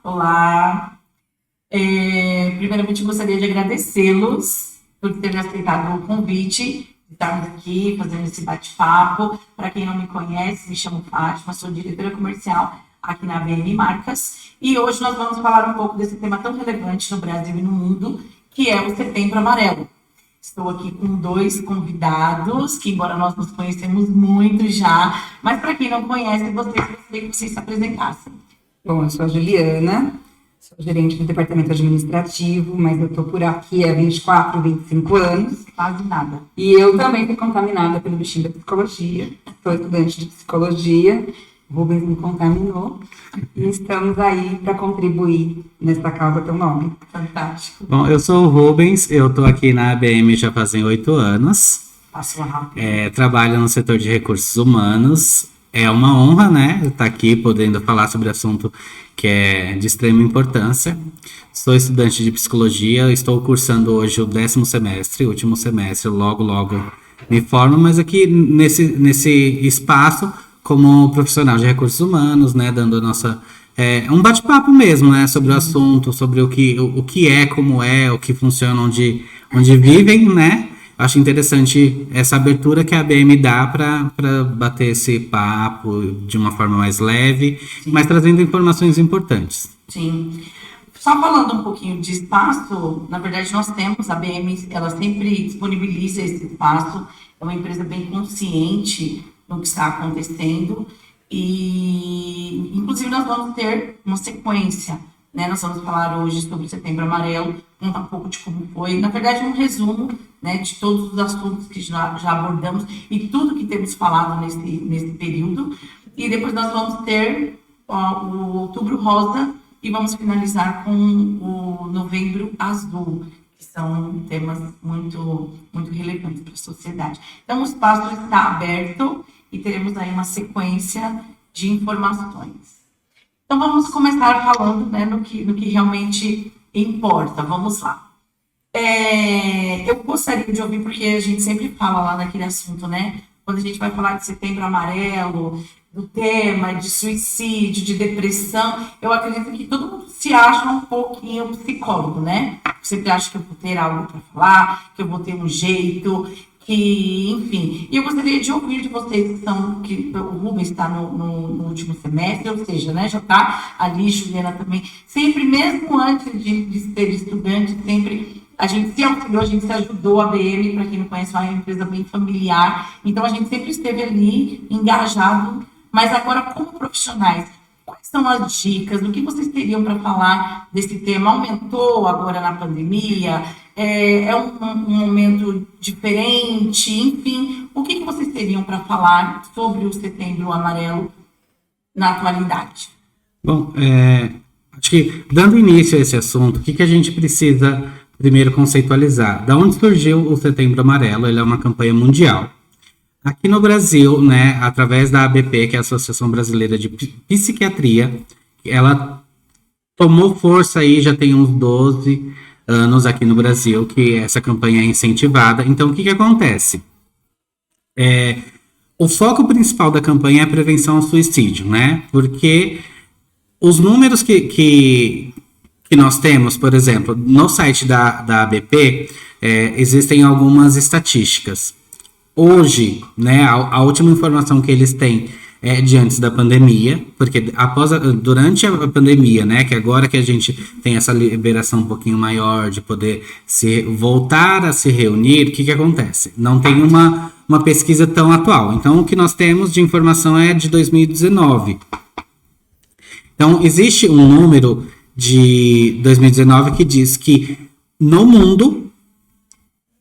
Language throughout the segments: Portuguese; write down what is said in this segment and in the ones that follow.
Olá. Primeiramente, gostaria de agradecê-los por terem aceitado o convite de estarmos aqui fazendo esse bate-papo. Para quem não me conhece, me chamo Fátima, sou diretora comercial aqui na ABM Marcas e hoje nós vamos falar um pouco desse tema tão relevante no Brasil e no mundo, que é o Setembro Amarelo. Estou aqui com dois convidados, que embora nós nos conhecemos muito já, mas para quem não conhece, gostaria que vocês se apresentassem. Bom, eu sou a Juliana, sou gerente do departamento administrativo, mas eu estou por aqui há 24, 25 anos. Quase nada. E eu também fui contaminada pelo bichinho da psicologia. Sou estudante de psicologia, o Rubens me contaminou. E estamos aí para contribuir nessa causa tão nobre. Fantástico. Bom, eu sou o Rubens, eu estou aqui na ABM já fazem 8 anos. Passou rápido. Trabalho no setor de recursos humanos. É uma honra, né, estar aqui podendo falar sobre assunto que é de extrema importância. Sou estudante de psicologia, estou cursando hoje o 10º semestre, último semestre, logo me formo, mas aqui nesse espaço como profissional de recursos humanos, né, dando a nossa... um bate-papo mesmo, né, sobre o assunto, sobre o que é, como é, o que funciona, onde vivem, né. Acho interessante essa abertura que a ABM dá para bater esse papo de uma forma mais leve, Sim. mas trazendo informações importantes. Sim. Só falando um pouquinho de espaço, na verdade nós temos, a ABM, ela sempre disponibiliza esse espaço, é uma empresa bem consciente no que está acontecendo e, inclusive, nós vamos ter uma sequência, né? Nós vamos falar hoje sobre o Setembro Amarelo, contar um pouco de como foi, na verdade um resumo, né, de todos os assuntos que já abordamos e tudo que temos falado nesse período, e depois nós vamos ter o Outubro Rosa e vamos finalizar com o Novembro Azul, que são temas muito, muito relevantes para a sociedade. Então o espaço está aberto e teremos aí uma sequência de informações. Então vamos começar falando, né, no que realmente importa. Vamos lá. Eu gostaria de ouvir, porque a gente sempre fala lá naquele assunto, né? Quando a gente vai falar de Setembro Amarelo, do tema de suicídio, de depressão, eu acredito que todo mundo se acha um pouquinho psicólogo, né? Sempre acha que eu vou ter algo para falar, que eu vou ter um jeito, que, enfim. E eu gostaria de ouvir de vocês que o Rubens está no último semestre, ou seja, né, já está ali, Juliana também, sempre, mesmo antes de ser estudante, sempre a gente se auxiliou, a gente se ajudou. A ABM, para quem não conhece, é uma empresa bem familiar, então a gente sempre esteve ali, engajado, mas agora como profissionais, quais são as dicas, o que vocês teriam para falar desse tema? Aumentou agora na pandemia? É um momento diferente? Enfim, o que vocês teriam para falar sobre o Setembro Amarelo na atualidade? Bom, acho que dando início a esse assunto, o que a gente precisa primeiro conceitualizar? Da onde surgiu o Setembro Amarelo? Ele é uma campanha mundial. Aqui no Brasil, né, através da ABP, que é a Associação Brasileira de Psiquiatria, ela tomou força aí, já tem uns 12 anos aqui no Brasil, que essa campanha é incentivada. Então, o que acontece? O foco principal da campanha é a prevenção ao suicídio, né? Porque os números que nós temos, por exemplo, no site da ABP, existem algumas estatísticas. Hoje, né, a última informação que eles têm é de antes da pandemia, porque durante a pandemia, né, que agora que a gente tem essa liberação um pouquinho maior de poder voltar a se reunir, o que acontece? Não tem uma pesquisa tão atual. Então, o que nós temos de informação é de 2019. Então, existe um número de 2019 que diz que no mundo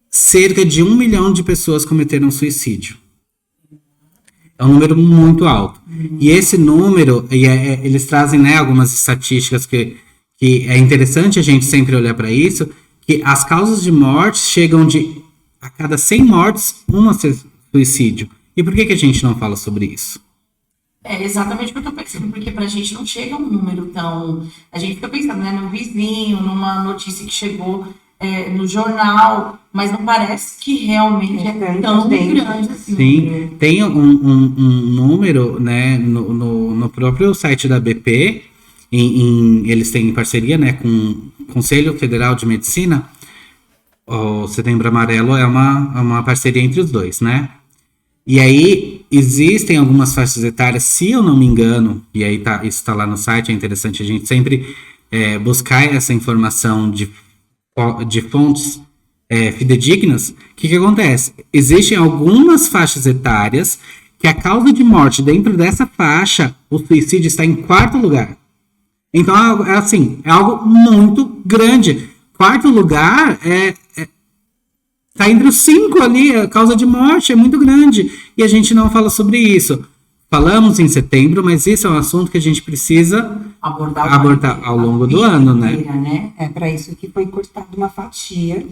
cerca de 1 milhão de pessoas cometeram suicídio. É um número muito alto. E esse número, eles trazem, né, algumas estatísticas que é interessante a gente sempre olhar para isso, que as causas de morte chegam a cada 100 mortes, uma suicídio. E por que a gente não fala sobre isso? Exatamente o que eu estou pensando, porque para a gente não chega um número tão... A gente fica pensando, né, no vizinho, numa notícia que chegou no jornal, mas não parece que realmente é tão grande assim. Sim, tem um número, né, no próprio site da BP, eles têm parceria, né, com o Conselho Federal de Medicina. O Setembro Amarelo é uma parceria entre os dois, né? E aí, existem algumas faixas etárias, se eu não me engano, e aí isso está lá no site, é interessante a gente sempre buscar essa informação de fontes fidedignas. O que acontece? Existem algumas faixas etárias que a causa de morte dentro dessa faixa, o suicídio está em 4º lugar. Então, é algo muito grande. 4º lugar tá entre os 5 ali, a causa de morte é muito grande. E a gente não fala sobre isso. Falamos em setembro, mas isso é um assunto que a gente precisa abordar ao longo do ano, né? É para isso que foi cortada uma fatia,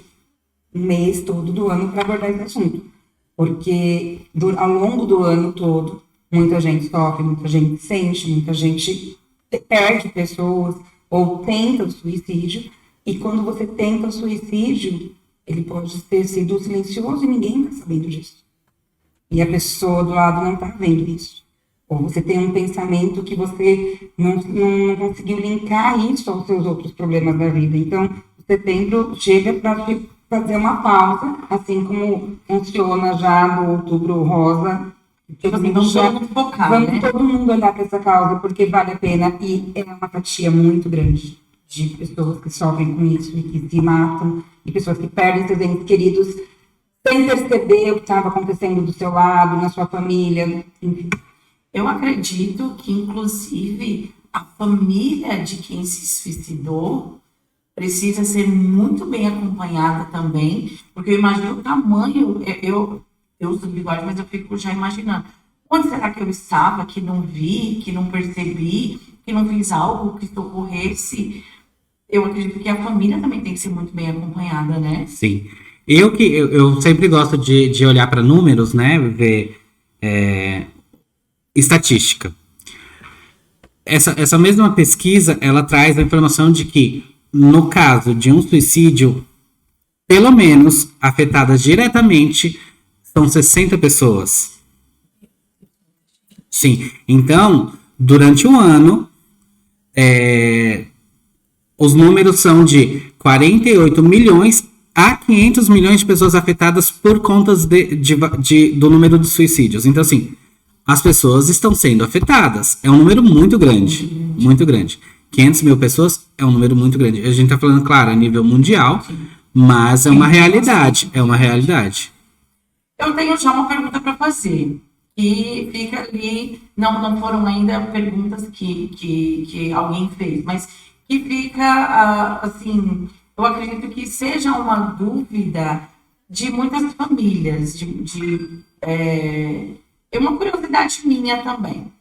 um mês todo do ano, para abordar esse assunto. Porque ao longo do ano todo, muita gente sofre, muita gente sente, muita gente perde pessoas ou tenta o suicídio. E quando você tenta o suicídio, ele pode ter sido silencioso e ninguém está sabendo disso. E a pessoa do lado não está vendo isso. Ou você tem um pensamento que você não conseguiu linkar isso aos seus outros problemas da vida. Então, o setembro chega para fazer uma pausa, assim como funciona já no Outubro Rosa. Vamos todo mundo focar, vamos todo mundo olhar para essa causa, porque vale a pena. E é uma fatia muito grande de pessoas que sofrem com isso e que se matam, e pessoas que perdem seus entes queridos sem perceber o que estava acontecendo do seu lado, na sua família, enfim. Eu acredito que, inclusive, a família de quem se suicidou precisa ser muito bem acompanhada também, porque eu imagino o tamanho, eu uso bigode, mas eu fico já imaginando, onde será que eu estava, que não vi, que não percebi, que não fiz algo que socorresse? Eu acredito que a família também tem que ser muito bem acompanhada, né? Sim. Eu sempre gosto de olhar para números, né? Ver estatística. Essa mesma pesquisa, ela traz a informação de que, no caso de um suicídio, pelo menos afetadas diretamente são 60 pessoas. Sim. Então, durante um ano, os números são de 48 milhões a 500 milhões de pessoas afetadas por conta do número de suicídios. Então, assim, as pessoas estão sendo afetadas. É um número muito grande. Muito grande. 500 mil pessoas é um número muito grande. A gente está falando, claro, a nível mundial, mas é uma realidade. É uma realidade. Eu tenho já uma pergunta para fazer. E fica ali, não foram ainda perguntas que alguém fez, mas que fica, assim, eu acredito que seja uma dúvida de muitas famílias, é uma curiosidade minha também.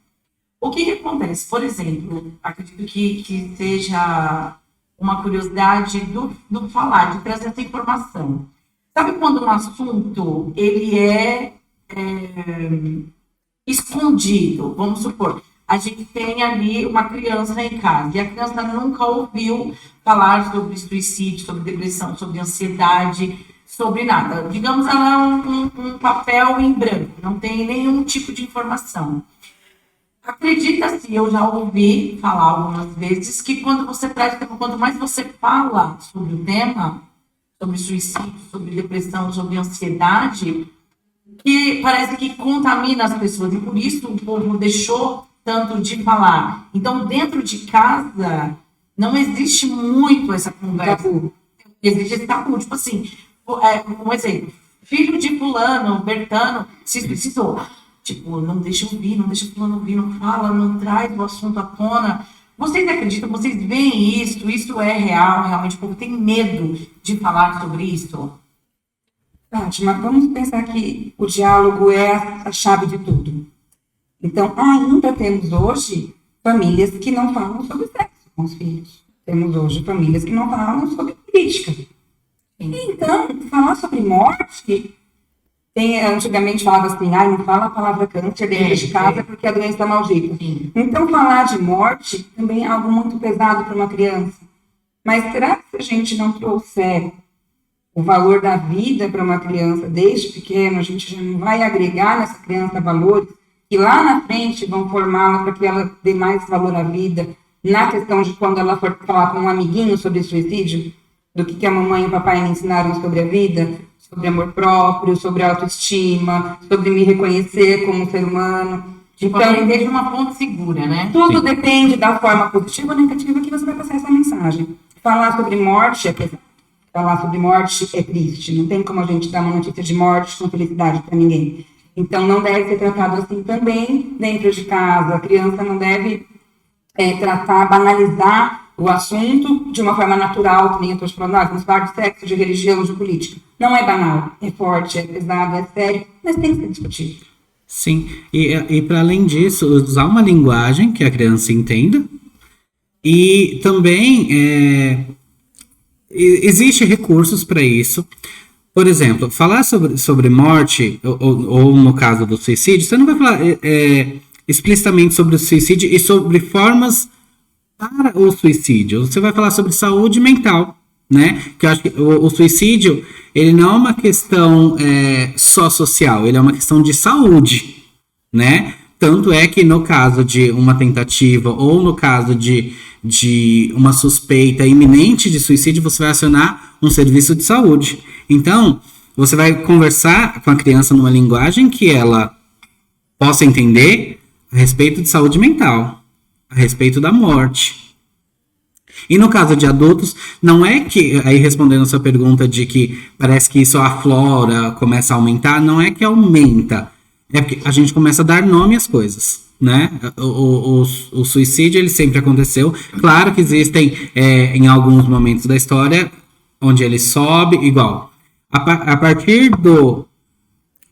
O que acontece? Por exemplo, acredito que seja uma curiosidade do falar, de trazer essa informação. Sabe quando um assunto, ele é escondido? Vamos supor, a gente tem ali uma criança em casa e a criança nunca ouviu falar sobre suicídio, sobre depressão, sobre ansiedade, sobre nada. Digamos, ela é um papel em branco, não tem nenhum tipo de informação. Acredita-se, eu já ouvi falar algumas vezes, que quanto mais você fala sobre o tema, sobre suicídio, sobre depressão, sobre ansiedade, que parece que contamina as pessoas. E por isso o povo deixou tanto de falar. Então, dentro de casa, não existe muito essa conversa. Existe esse tabu. Tipo assim, um exemplo. Filho de fulano, Bertano, se suicidou. Tipo, não deixa ouvir, não deixa fulano ouvir, não fala, não traz o assunto à tona. Vocês acreditam, vocês veem isso? Isso é real? Realmente o povo tem medo de falar sobre isso? Fátima, vamos pensar que o diálogo é a chave de tudo. Então, ainda temos hoje famílias que não falam sobre sexo com os filhos. Temos hoje famílias que não falam sobre política. Então, falar sobre morte, antigamente falava assim, não fala a palavra câncer dentro de casa porque a doença é maldita. Então, falar de morte também é algo muito pesado para uma criança. Mas será que se a gente não trouxer o valor da vida para uma criança desde pequeno, a gente já não vai agregar nessa criança valores que lá na frente vão formá-la para que ela dê mais valor à vida, na questão de quando ela for falar com um amiguinho sobre suicídio, do que a mamãe e o papai me ensinaram sobre a vida, sobre amor próprio, sobre autoestima, sobre me reconhecer como ser humano. Tipo, Então, aprender de uma fonte segura, né? tudo depende da forma positiva ou negativa que você vai passar essa mensagem. Falar sobre morte é pesado. Falar sobre morte é triste. Não tem como a gente dar uma notícia de morte com felicidade para ninguém. Então, não deve ser tratado assim também dentro de casa. A criança não deve banalizar o assunto de uma forma natural, que nem eu estou falando, vamos falar de sexo, de religião, de política. Não é banal, é forte, é pesado, é sério, mas tem que ser discutido. Sim, e para além disso, usar uma linguagem que a criança entenda. E também existe recursos para isso. Por exemplo, falar sobre morte, ou no caso do suicídio, você não vai falar explicitamente sobre o suicídio e sobre formas para o suicídio. Você vai falar sobre saúde mental, né? Que eu acho que o suicídio, ele não é uma questão só social, ele é uma questão de saúde, né? Tanto é que no caso de uma tentativa ou no caso de uma suspeita iminente de suicídio, você vai acionar um serviço de saúde. Então, você vai conversar com a criança numa linguagem que ela possa entender a respeito de saúde mental, a respeito da morte. E no caso de adultos, não é que, aí respondendo a sua pergunta de que parece que isso aflora, começa a aumentar, não é que aumenta, é porque a gente começa a dar nome às coisas, né? O suicídio, ele sempre aconteceu. Claro que existem, em alguns momentos da história, onde ele sobe, igual. A partir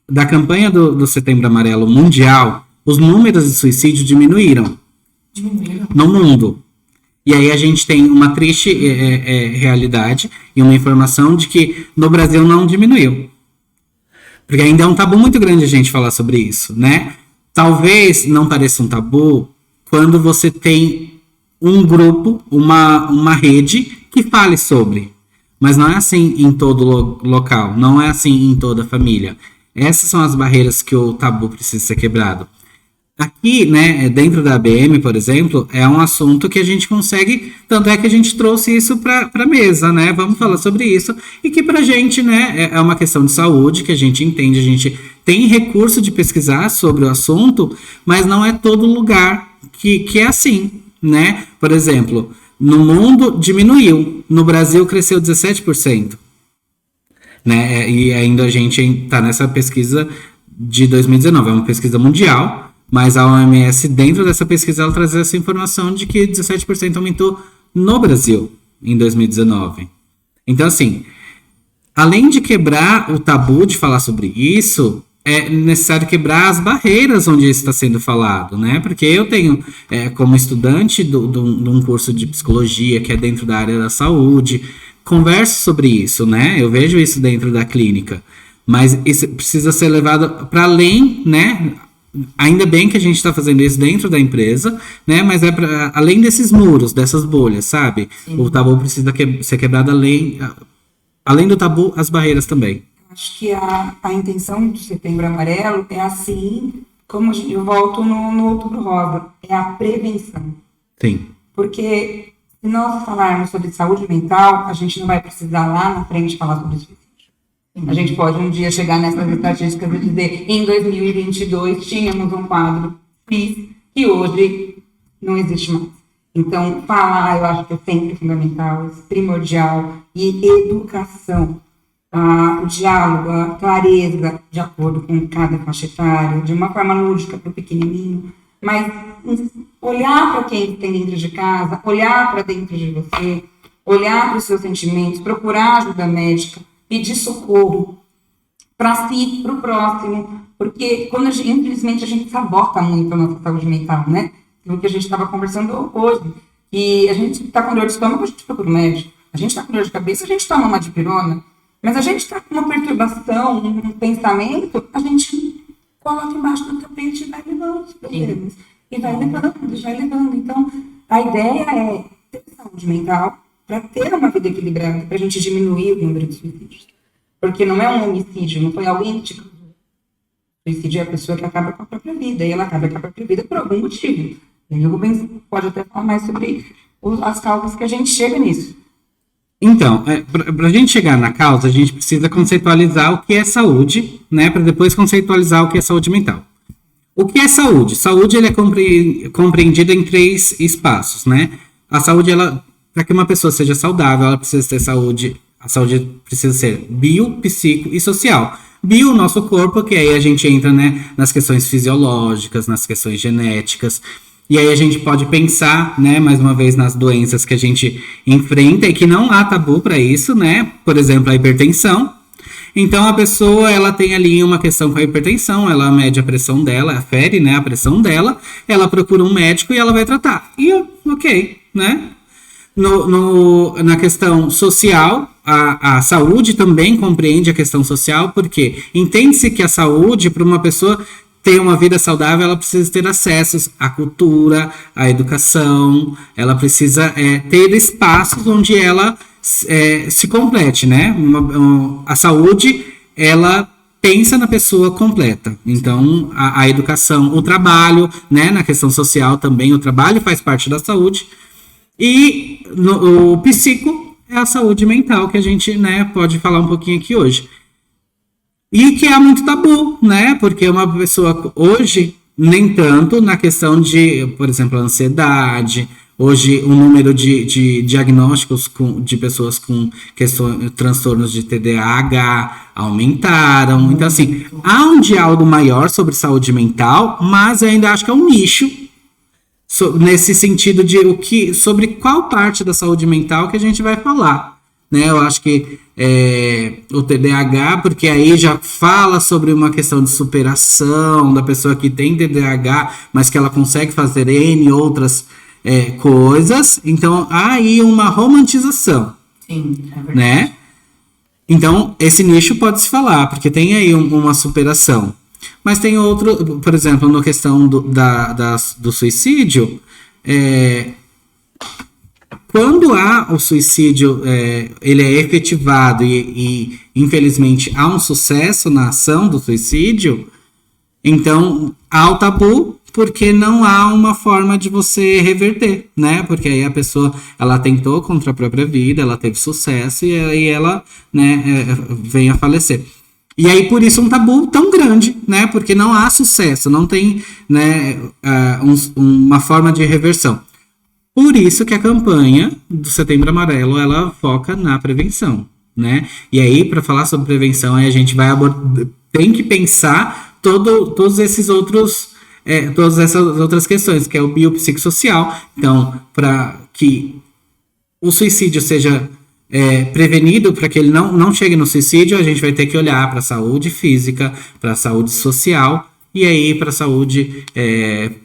da campanha do Setembro Amarelo Mundial, os números de suicídio diminuíram no mundo. E aí a gente tem uma triste realidade e uma informação de que no Brasil não diminuiu. Porque ainda é um tabu muito grande a gente falar sobre isso, né? Talvez não pareça um tabu quando você tem um grupo, uma rede que fale sobre. Mas não é assim em todo local, não é assim em toda família. Essas são as barreiras que o tabu precisa ser quebrado. Aqui, né, dentro da ABM, por exemplo, é um assunto que a gente consegue, tanto é que a gente trouxe isso para a mesa, né? Vamos falar sobre isso, e que pra gente, né, é uma questão de saúde, que a gente entende, a gente tem recurso de pesquisar sobre o assunto, mas não é todo lugar que é assim, né? Por exemplo, no mundo diminuiu, no Brasil cresceu 17%, né? E ainda a gente está nessa pesquisa de 2019, é uma pesquisa mundial. Mas a OMS, dentro dessa pesquisa, ela traz essa informação de que 17% aumentou no Brasil em 2019. Então, assim, além de quebrar o tabu de falar sobre isso, é necessário quebrar as barreiras onde isso está sendo falado, né? Porque eu tenho, como estudante de um curso de psicologia, que é dentro da área da saúde, converso sobre isso, né? Eu vejo isso dentro da clínica. Mas isso precisa ser levado para além, né? Ainda bem que a gente está fazendo isso dentro da empresa, né? Mas além desses muros, dessas bolhas, sabe? Sim. O tabu precisa ser quebrado além do tabu, as barreiras também. Acho que a intenção do Setembro Amarelo é assim, como eu volto no Outubro Rosa, é a prevenção. Sim. Porque se nós falarmos sobre saúde mental, a gente não vai precisar lá na frente falar sobre isso. A gente pode um dia chegar nessas estatísticas e dizer, em 2022 tínhamos um quadro X que hoje não existe mais. Então, falar, eu acho que é sempre fundamental, é primordial. E educação, o diálogo, a clareza, de acordo com cada faixa etária, de uma forma lúdica para o pequenininho, mas olhar para quem tem dentro de casa, olhar para dentro de você, olhar para os seus sentimentos, procurar ajuda médica, pedir socorro para si, para o próximo, porque infelizmente a gente sabota muito a nossa saúde mental, né? O que a gente estava conversando hoje, e a gente está com dor de estômago, a gente procura o médico, a gente está com dor de cabeça, a gente toma uma dipirona, mas a gente está com uma perturbação, um pensamento, a gente coloca embaixo do tapete e vai levando os problemas, e vai levando. Então, a ideia é ter saúde mental, para ter uma vida equilibrada, para a gente diminuir o número de suicídios. Porque não é um homicídio, não foi alguém que te causou. Suicídio é a pessoa que acaba com a própria vida, e ela acaba com a própria vida por algum motivo. E aí o Rubens pode até falar mais sobre as causas que a gente chega nisso. Então, para a gente chegar na causa, a gente precisa conceitualizar o que é saúde, né? Para depois conceitualizar o que é saúde mental. O que é saúde? Saúde ele é compreendida em 3 espaços, né? A saúde, para que uma pessoa seja saudável, ela precisa ter saúde. A saúde precisa ser bio, psico e social. Bio, o nosso corpo, que aí a gente entra, né, nas questões fisiológicas, nas questões genéticas. E aí a gente pode pensar, né, mais uma vez, nas doenças que a gente enfrenta e que não há tabu para isso, né? Por exemplo, a hipertensão. Então a pessoa, ela tem ali uma questão com a hipertensão, ela mede a pressão dela, afere, né, a pressão dela, ela procura um médico e ela vai tratar. E ok, né? Na questão social, a saúde também compreende a questão social, porque entende-se que a saúde, para uma pessoa ter uma vida saudável, ela precisa ter acessos à cultura, à educação, ela precisa ter espaços onde ela se complete, né? A saúde, ela pensa na pessoa completa. Então, a educação, o trabalho, né? Na questão social também, o trabalho faz parte da saúde. E o psico é a saúde mental, que a gente, né, pode falar um pouquinho aqui hoje. E que é muito tabu, né? Porque uma pessoa hoje, nem tanto na questão de, por exemplo, ansiedade. Hoje, o número de diagnósticos de pessoas com transtornos de TDAH aumentaram. Então, assim, há um diálogo maior sobre saúde mental, mas eu ainda acho que é um nicho nesse sentido de sobre qual parte da saúde mental que a gente vai falar. Né? Eu acho que o TDAH, porque aí já fala sobre uma questão de superação da pessoa que tem TDAH, mas que ela consegue fazer N outras coisas. Então, há aí uma romantização. Sim, é verdade. Né? Então, esse nicho pode se falar, porque tem aí uma superação. Mas tem outro, por exemplo, na questão do suicídio, quando há o suicídio, ele é efetivado e infelizmente há um sucesso na ação do suicídio, então há o tabu, porque não há uma forma de você reverter, né? Porque aí a pessoa, ela tentou contra a própria vida, ela teve sucesso e aí ela, né, vem a falecer. E aí, por isso, um tabu tão grande, né? Porque não há sucesso, não tem, né, uma forma de reversão. Por isso que a campanha do Setembro Amarelo, ela foca na prevenção, né? E aí, para falar sobre prevenção, aí a gente vai tem que pensar todos esses outros, todas essas outras questões, que é o biopsicossocial. Então, para que o suicídio seja prevenido, para que ele não chegue no suicídio, a gente vai ter que olhar para a saúde física, para a saúde social e aí para a saúde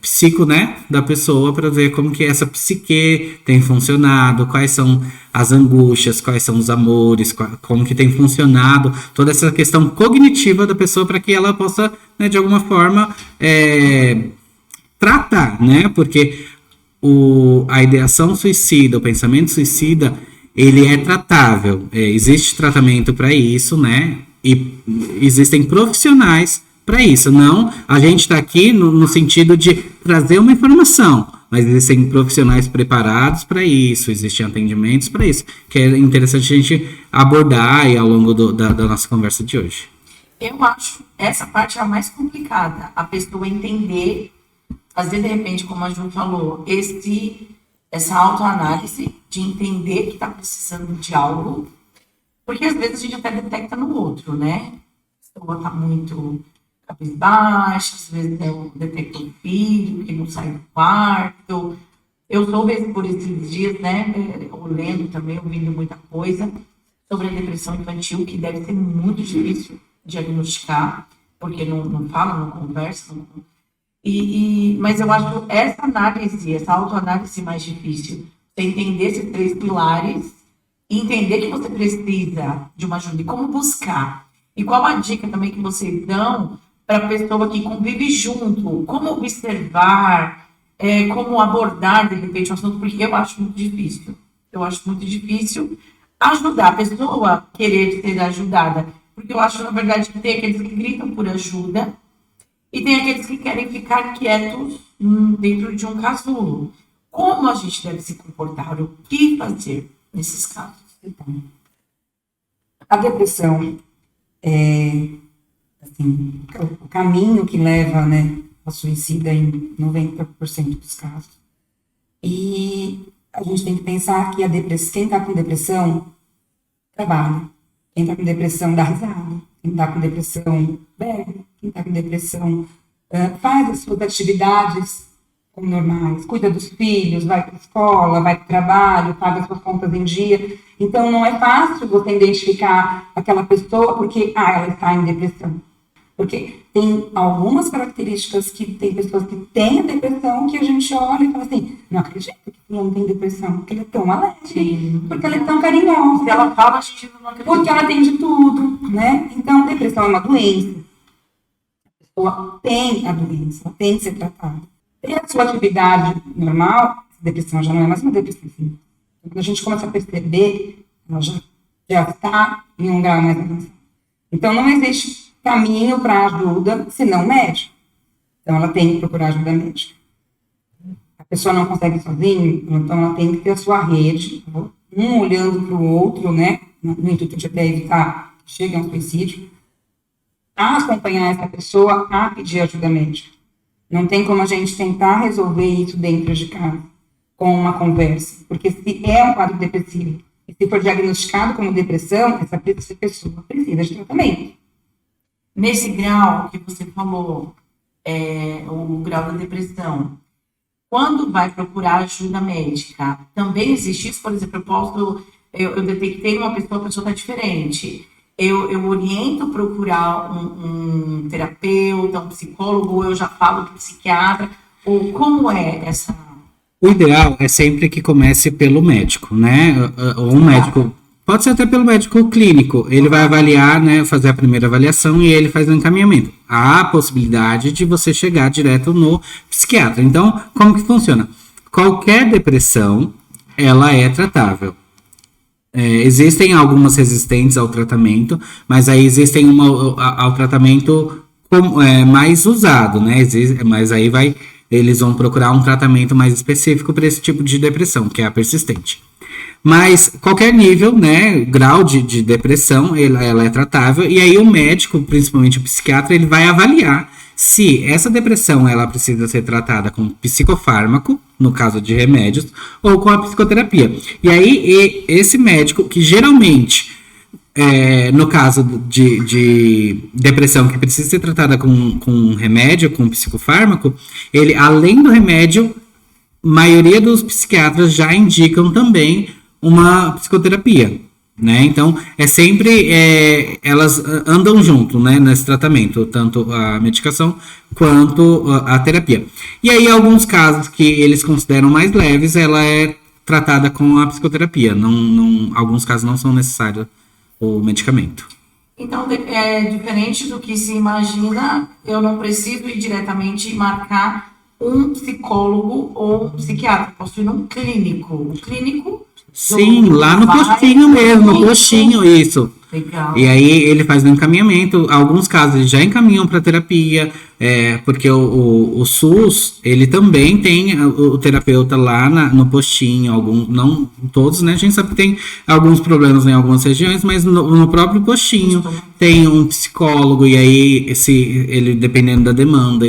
psico, né, da pessoa, para ver como que essa psique tem funcionado, quais são as angústias, quais são os amores, como que tem funcionado toda essa questão cognitiva da pessoa, para que ela possa, né, de alguma forma tratar, né, porque a ideação suicida, o pensamento suicida, ele é tratável, existe tratamento para isso, né? E existem profissionais para isso. Não, a gente está aqui no sentido de trazer uma informação, mas existem profissionais preparados para isso, existem atendimentos para isso, que é interessante a gente abordar aí ao longo da nossa conversa de hoje. Eu acho essa parte a mais complicada, a pessoa entender, fazer de repente, como a Ju falou, essa autoanálise de entender que está precisando de algo, porque às vezes a gente até detecta no outro, né? A pessoa está muito cabisbaixa, às vezes eu detecto um filho que não sai do quarto. Eu soube por esses dias, né, lendo também, ouvindo muita coisa sobre a depressão infantil, que deve ser muito difícil diagnosticar, porque não fala, não conversa, mas eu acho essa análise, essa autoanálise mais difícil. Você entender esses 3 pilares e entender que você precisa de uma ajuda e como buscar. E qual a dica também que vocês dão para a pessoa que convive junto, como observar, como abordar, de repente, o assunto, porque eu acho muito difícil. Eu acho muito difícil ajudar a pessoa a querer ser ajudada, porque eu acho, na verdade, que tem aqueles que gritam por ajuda E tem aqueles que querem ficar quietos dentro de um casulo. Como a gente deve se comportar? O que fazer nesses casos? Então, a depressão é assim, o caminho que leva, né, ao suicídio em 90% dos casos. E a gente tem que pensar que quem está com depressão trabalha. Quem está com depressão dá risada. Quem está com depressão bebe. Quem está com depressão faz as suas atividades como normais. Cuida dos filhos, vai para a escola, vai para o trabalho, paga as suas contas em dia. Então, não é fácil você identificar aquela pessoa porque ela está em depressão. Porque tem algumas características que tem pessoas que têm a depressão que a gente olha e fala assim, não acredito que não tem depressão, porque ela é tão alegre, porque ela é tão carinhosa. Se ela fala, a gente não acredita. Porque ela tem de tudo, né? Então, depressão é uma doença. A pessoa tem a doença, ela tem que ser tratada. Tem a sua atividade normal, a depressão já não é mais uma depressão. Assim. Quando a gente começa a perceber, ela já está em um grau mais avançado. Então, não existe caminho para ajuda, senão médico. Então, ela tem que procurar ajuda médica. A pessoa não consegue sozinha, então ela tem que ter a sua rede, um olhando para o outro, né, no intuito de até evitar que chegue a um suicídio, a acompanhar essa pessoa, a pedir ajuda médica. Não tem como a gente tentar resolver isso dentro de casa, com uma conversa, porque se é um quadro depressivo, e se for diagnosticado como depressão, essa pessoa precisa de tratamento. Nesse grau que você falou, o grau da depressão, quando vai procurar ajuda médica, também existe isso? Por exemplo, eu detectei uma pessoa, a pessoa está diferente. Eu oriento procurar um terapeuta, um psicólogo, ou eu já falo com psiquiatra, ou como é essa... O ideal é sempre que comece pelo médico, né? Ou um médico... Pode ser até pelo médico clínico. Ele vai avaliar, né, fazer a primeira avaliação e ele faz o encaminhamento. Há a possibilidade de você chegar direto no psiquiatra. Então, como que funciona? Qualquer depressão, ela é tratável. Existem algumas resistentes ao tratamento, mas aí existem ao tratamento mais usado, né? Mas aí eles vão procurar um tratamento mais específico para esse tipo de depressão, que é a persistente. Mas qualquer nível, né, grau de depressão, ela é tratável, e aí o médico, principalmente o psiquiatra, ele vai avaliar se essa depressão ela precisa ser tratada com psicofármaco, no caso de remédios, ou com a psicoterapia. E aí esse médico, que geralmente, no caso de depressão que precisa ser tratada com remédio, com psicofármaco, ele, além do remédio, a maioria dos psiquiatras já indicam também uma psicoterapia, né? Então, elas andam junto, né, nesse tratamento, tanto a medicação quanto a terapia. E aí, alguns casos que eles consideram mais leves, ela é tratada com a psicoterapia. Alguns casos não são necessários o medicamento. Então, diferente do que se imagina, eu não preciso ir diretamente marcar um psicólogo ou um psiquiatra. Posso ir num clínico. O clínico... Sim, lá no postinho mesmo, no postinho, isso. Legal. E aí ele faz o encaminhamento. Alguns casos eles já encaminham para terapia, porque o SUS, ele também tem o terapeuta lá no postinho, não todos, né? A gente sabe que tem alguns problemas em algumas regiões, mas no próprio postinho tem um psicólogo, e aí ele, dependendo da demanda,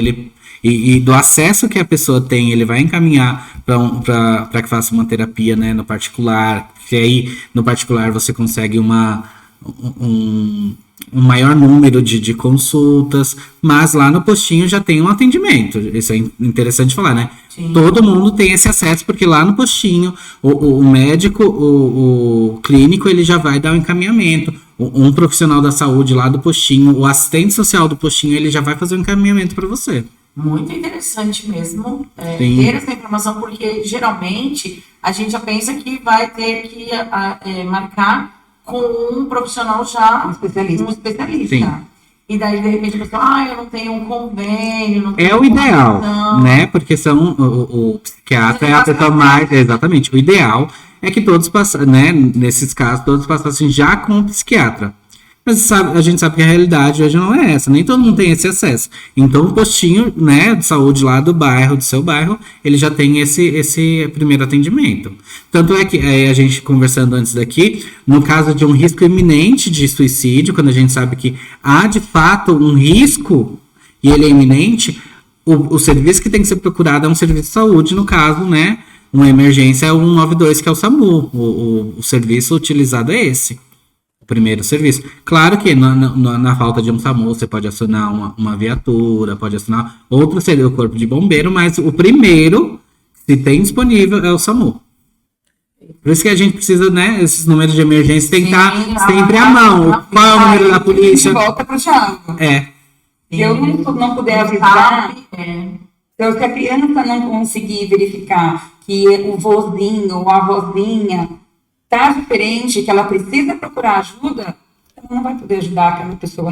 e do acesso que a pessoa tem, ele vai encaminhar para que faça uma terapia, né, no particular, que aí no particular você consegue um maior número de consultas, mas lá no postinho já tem um atendimento. Isso é interessante falar, né? Sim. Todo mundo tem esse acesso, porque lá no postinho o médico, o clínico, ele já vai dar o encaminhamento. Um profissional da saúde lá do postinho, o assistente social do postinho, ele já vai fazer o encaminhamento para você. Muito interessante mesmo ter essa informação, porque geralmente a gente já pensa que vai ter que marcar com um profissional já, um especialista. Sim. E daí, de repente, a pessoa, eu não tenho um convênio, não tenho o ideal, condição. né? Porque o psiquiatra é a pessoa mais... Exatamente. O ideal é que todos passassem, né? Nesses casos, todos passassem já com o psiquiatra. Mas a gente sabe que a realidade hoje não é essa, nem todo mundo tem esse acesso. Então o postinho, né, de saúde lá do bairro, do seu bairro, ele já tem esse primeiro atendimento. Tanto é que a gente conversando antes daqui, no caso de um risco iminente de suicídio, quando a gente sabe que há de fato um risco e ele é iminente, o serviço que tem que ser procurado é um serviço de saúde, no caso, né, uma emergência é o 192, que é o SAMU. O serviço utilizado é esse. Primeiro serviço. Claro que na falta de um SAMU, você pode acionar uma viatura, pode acionar outro seria o corpo de bombeiro, mas o primeiro, se tem disponível, é o SAMU. Por isso que a gente precisa, né, esses números de emergência tem que estar sempre à mão. Qual é o número da polícia? Volta pro Thiago. Se eu não puder avisar, se a criança não conseguir verificar que o vozinho ou a vozinha tá diferente, que ela precisa procurar ajuda, ela não vai poder ajudar aquela pessoa.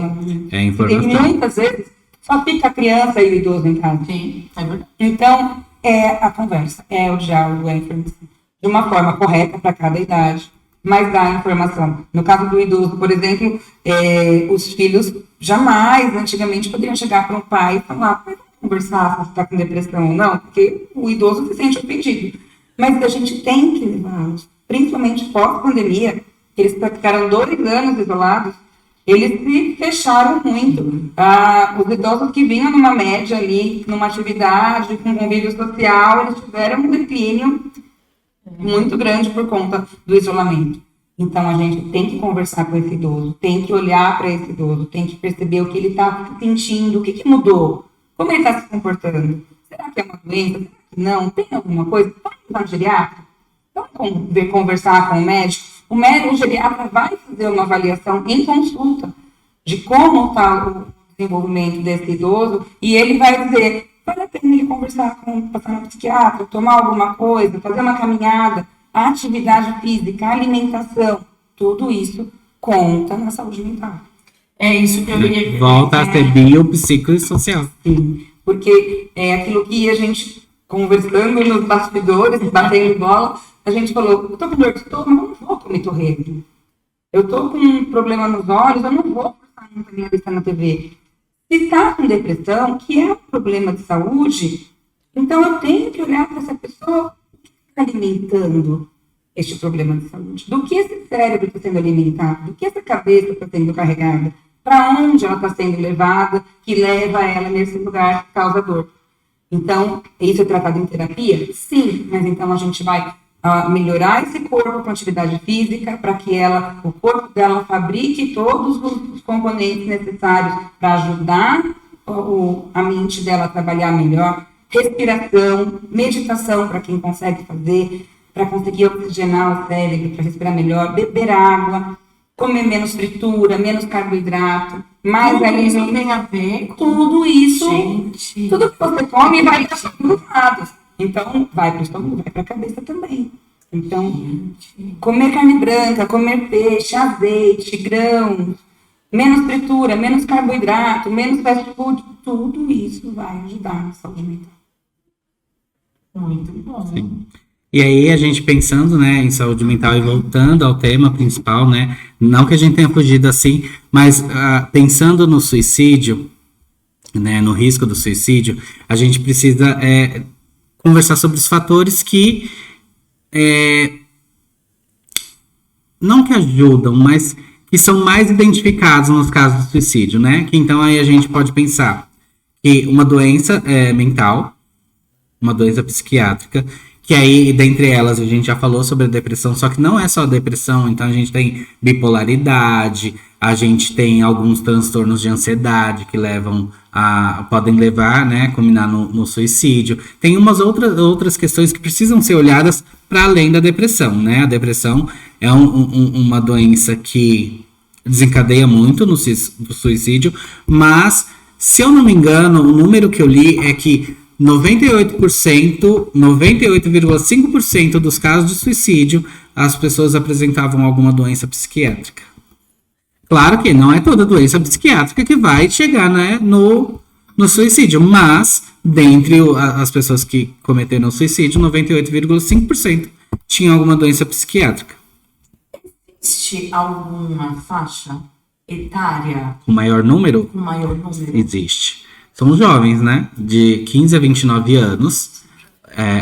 É informação. E muitas vezes só fica a criança e o idoso em casa. Sim, é verdade. Então, é a conversa, é o diálogo, é a informação. De uma forma correta para cada idade, mas dá informação. No caso do idoso, por exemplo, os filhos jamais, antigamente, poderiam chegar para um pai e falar, vamos conversar se você está com depressão ou não, porque o idoso se sente ofendido. Mas a gente tem que levá-los, principalmente pós-pandemia, eles ficaram 2 anos isolados, eles se fecharam muito. Os idosos que vinham numa média ali, numa atividade, com convívio social, eles tiveram um declínio muito grande por conta do isolamento. Então, a gente tem que conversar com esse idoso, tem que olhar para esse idoso, tem que perceber o que ele está sentindo, o que mudou, como ele está se comportando. Será que é uma doença? Será que não? Tem alguma coisa? Pode ir no geriatra? Vamos conversar com o médico. O geriatra vai fazer uma avaliação em consulta de como está o desenvolvimento desse idoso e ele vai dizer, vale a pena ele passar no psiquiatra, tomar alguma coisa, fazer uma caminhada, a atividade física, a alimentação, tudo isso conta na saúde mental. É isso que eu ia... Volta a ser biopsicossocial. Sim, porque é aquilo que a gente, conversando nos bastidores, batendo bola, a gente falou, eu tô com dor de estômago, eu não vou comer torresmo. Eu tô com um problema nos olhos, eu não vou passar nunca minha vista na TV. Se está com depressão, que é um problema de saúde, então eu tenho que olhar para essa pessoa que está alimentando este problema de saúde. Do que esse cérebro está sendo alimentado, do que essa cabeça está sendo carregada, para onde ela está sendo levada, que leva ela nesse lugar que causa dor. Então, isso é tratado em terapia? Sim, mas então a gente vai melhorar esse corpo com atividade física para que o corpo dela fabrique todos os componentes necessários para ajudar a mente dela a trabalhar melhor, respiração, meditação para quem consegue fazer, para conseguir oxigenar o cérebro, para respirar melhor, beber água, comer menos fritura, menos carboidrato, mais alimento. Tem a ver com... Tudo isso, gente, tudo que você come vai para os lados. Então, vai para o estômago, vai para a cabeça também. Então, comer carne branca, comer peixe, azeite, grãos, menos fritura, menos carboidrato, menos fast food, tudo isso vai ajudar na saúde mental. Muito bom. Sim. E aí, a gente pensando, né, em saúde mental e voltando ao tema principal, né, não que a gente tenha fugido assim, mas pensando no suicídio, né, no risco do suicídio, a gente precisa conversar sobre os fatores que não que ajudam, mas que são mais identificados nos casos de suicídio, né? Que então aí a gente pode pensar que uma doença mental, uma doença psiquiátrica, que aí, dentre elas, a gente já falou sobre a depressão, só que não é só a depressão, então a gente tem bipolaridade, a gente tem alguns transtornos de ansiedade que podem levar, né, culminar no suicídio. Tem umas outras questões que precisam ser olhadas para além da depressão, né? A depressão é uma doença que desencadeia muito no suicídio, mas, se eu não me engano, o número que eu li é que 98,5% dos casos de suicídio, as pessoas apresentavam alguma doença psiquiátrica. Claro que não é toda doença psiquiátrica que vai chegar, né, no suicídio, mas dentre as pessoas que cometeram suicídio, 98,5% tinham alguma doença psiquiátrica. Existe alguma faixa etária O maior número com maior número? existe. São os jovens, né? De 15 a 29 anos.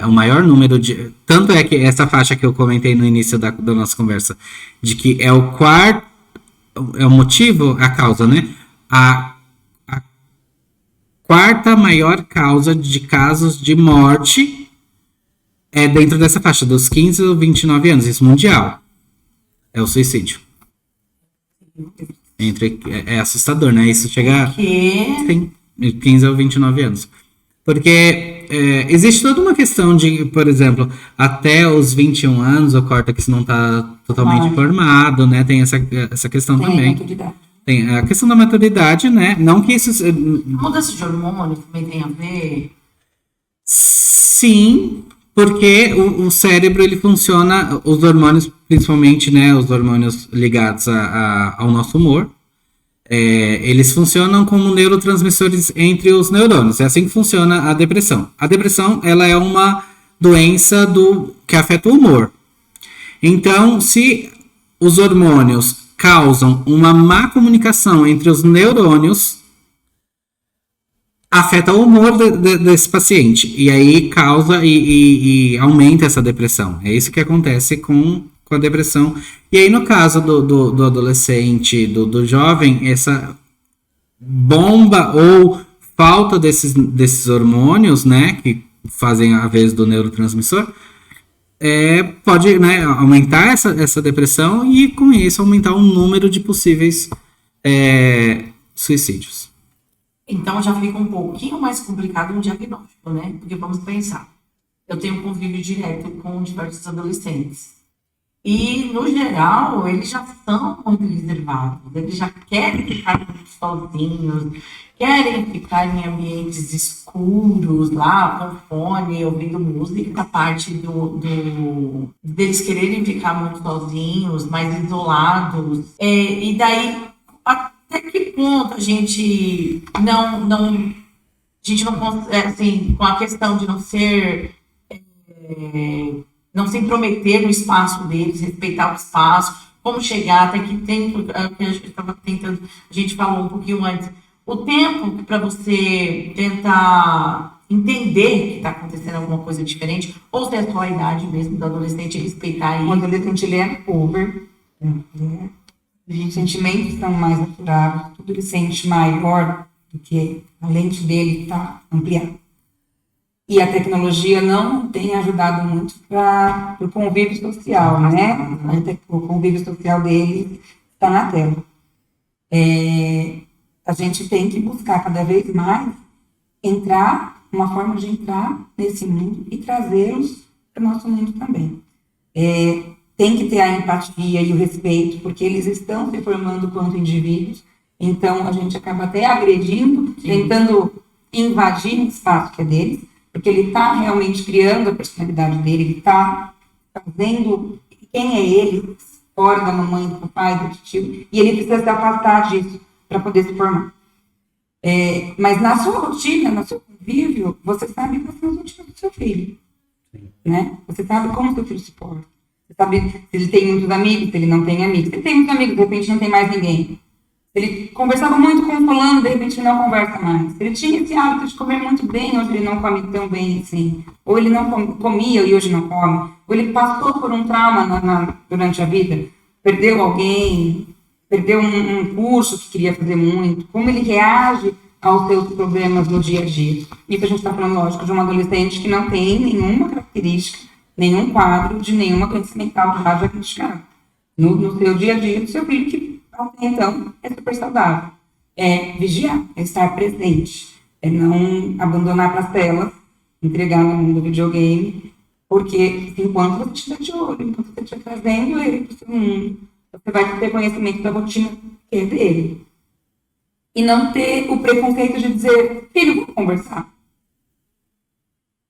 O maior número de... Tanto é que essa faixa que eu comentei no início da nossa conversa, de que é o quarto... É o motivo, a causa, né? A quarta maior causa de casos de morte é dentro dessa faixa, dos 15 a 29 anos. Isso mundial. É o suicídio. É assustador, né? Isso chega a... Que 15 a 29 anos. Porque existe toda uma questão de, por exemplo, até os 21 anos o córtex não está totalmente formado, né? Tem essa questão também. Maturidade. Tem a questão da maturidade, né? Não que isso... mudança de hormônio também tem a ver. Sim, porque o cérebro, ele funciona, os hormônios, principalmente, né? Os hormônios ligados ao nosso humor, eles funcionam como neurotransmissores entre os neurônios. É assim que funciona a depressão. A depressão, ela é uma doença que afeta o humor. Então, se os hormônios causam uma má comunicação entre os neurônios, afeta o humor desse paciente. E aí causa e aumenta essa depressão. É isso que acontece com a depressão. E aí, no caso do adolescente, do jovem, essa bomba ou falta desses hormônios, né, que fazem a vez do neurotransmissor, pode, né, aumentar essa depressão e, com isso, aumentar o número de possíveis suicídios. Então já fica um pouquinho mais complicado um diagnóstico, né? Porque vamos pensar, eu tenho convívio direto com diversos adolescentes. E, no geral, eles já são muito reservados, eles já querem ficar muito sozinhos, querem ficar em ambientes escuros, lá, com fone, ouvindo música, a parte deles quererem ficar muito sozinhos, mais isolados. E daí, até que ponto a gente não consegue, assim, com a questão de não se intrometer no espaço deles, respeitar o espaço, como chegar, até que tempo, que a gente estava tentando, a gente falou um pouquinho antes, o tempo para você tentar entender que está acontecendo alguma coisa diferente, ou se é só a idade mesmo do adolescente respeitar O isso. adolescente, ele é over, né? Os sentimentos são mais apurados, tudo ele sente maior do que a lente dele está ampliada. E a tecnologia não tem ajudado muito para o convívio social, né? O convívio social dele está na tela. A gente tem que buscar cada vez mais uma forma de entrar nesse mundo e trazê-los para o nosso mundo também. Tem que ter a empatia e o respeito, porque eles estão se formando quanto indivíduos, então a gente acaba até agredindo, tentando invadir um espaço que é deles, porque ele está realmente criando a personalidade dele, ele está fazendo quem é ele, fora da mamãe, do papai, do tio, e ele precisa se afastar disso para poder se formar. Mas na sua rotina, no seu convívio, você sabe quais são as rotinas do seu filho. Né? Você sabe como o seu filho se porta. Você sabe se ele tem muitos amigos, se ele não tem amigos. Se ele tem muitos amigos, de repente não tem mais ninguém. Se ele conversava muito com o fulano, de repente não conversa mais. Se ele tinha esse hábito de comer muito bem, hoje ele não come tão bem assim. Ou ele não comia e hoje não come. Ou ele passou por um trauma durante a vida, perdeu alguém, perdeu um curso que queria fazer muito. Como ele reage aos seus problemas no dia a dia. Isso a gente está falando, lógico, de um adolescente que não tem nenhuma característica, nenhum quadro de nenhuma doença mental já diagnosticada. No seu dia a dia, do seu filho, que até então é super saudável. É vigiar, é estar presente, é não abandonar para as telas, entregar no mundo do videogame, porque enquanto você estiver de olho, enquanto você estiver trazendo ele para o seu mundo, você vai ter conhecimento da rotina que é dele. E não ter o preconceito de dizer, filho, vamos conversar.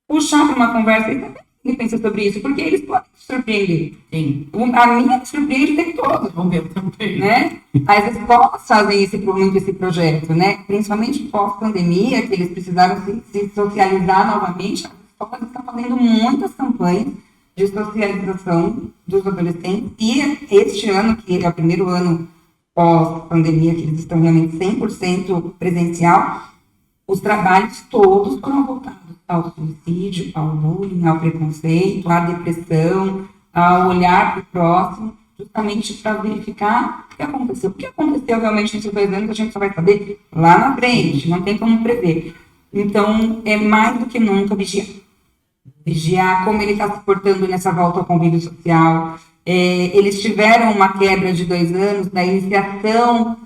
Puxar para uma conversa e também pensa sobre isso, porque eles podem te surpreender. Sim. A minha me surpreende o tempo todo. O meu também. Né? As escolas fazem muito esse projeto, né? Principalmente pós-pandemia, que eles precisaram se socializar novamente. As escolas estão fazendo muitas campanhas de socialização dos adolescentes. E este ano, que é o primeiro ano pós-pandemia, que eles estão realmente 100% presencial, os trabalhos todos foram voltados ao suicídio, ao bullying, ao preconceito, à depressão, ao olhar para o próximo, justamente para verificar o que aconteceu. O que aconteceu realmente nesses 2 anos, a gente só vai saber lá na frente, não tem como prever. Então, é mais do que nunca vigiar. Vigiar como ele está se portando nessa volta ao convívio social. Eles tiveram uma quebra de 2 anos da iniciação,